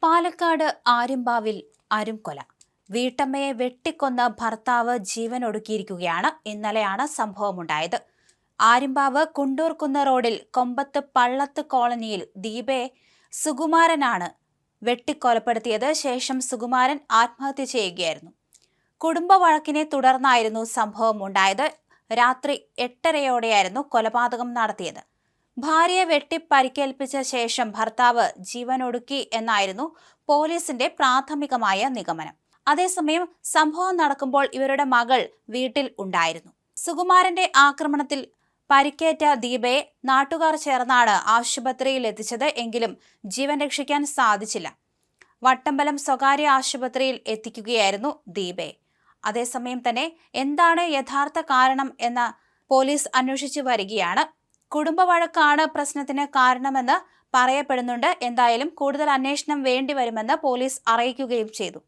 പാലക്കാട് ആര്യമ്പാവിൽ അരുംകൊല. വീട്ടമ്മയെ വെട്ടിക്കൊന്ന ഭർത്താവ് ജീവനൊടുക്കിയിരിക്കുകയാണ്. ഇന്നലെയാണ് സംഭവമുണ്ടായത്. ആര്യമ്പാവ് കുണ്ടൂർകുന്ന് റോഡിൽ കൊമ്പത്ത് പള്ളത്ത് കോളനിയിൽ ദീപയെ സുകുമാരനാണ് വെട്ടിക്കൊലപ്പെടുത്തിയത്. ശേഷം സുകുമാരൻ ആത്മഹത്യ ചെയ്യുകയായിരുന്നു. കുടുംബ വഴക്കിനെ തുടർന്നായിരുന്നു സംഭവം ഉണ്ടായത്. രാത്രി 8:30യോടെയായിരുന്നു കൊലപാതകം നടത്തിയത്. ഭാര്യയെ വെട്ടി പരിക്കേൽപ്പിച്ച ശേഷം ഭർത്താവ് ജീവനൊടുക്കി എന്നായിരുന്നു പോലീസിന്റെ പ്രാഥമികമായ നിഗമനം. അതേസമയം സംഭവം നടക്കുമ്പോൾ ഇവരുടെ മകൾ വീട്ടിൽ ഉണ്ടായിരുന്നു. സുകുമാരന്റെ ആക്രമണത്തിൽ പരിക്കേറ്റ ദീപയെ നാട്ടുകാർ ചേർന്നാണ് ആശുപത്രിയിൽ എത്തിച്ചത്. എങ്കിലും ജീവൻ രക്ഷിക്കാൻ സാധിച്ചില്ല. വട്ടമ്പലം സ്വകാര്യ ആശുപത്രിയിൽ എത്തിക്കുകയായിരുന്നു ദീപയെ. അതേസമയം തന്നെ എന്താണ് യഥാർത്ഥ കാരണം എന്ന് പോലീസ് അന്വേഷിച്ചു വരികയാണ്. കുടുംബ വഴക്കാണ് പ്രശ്നത്തിന് കാരണമെന്ന് പറയപ്പെടുന്നുണ്ട്. എന്തായാലും കൂടുതൽ അന്വേഷണം വേണ്ടിവരുമെന്ന് പോലീസ് അറിയിക്കുകയും ചെയ്തു.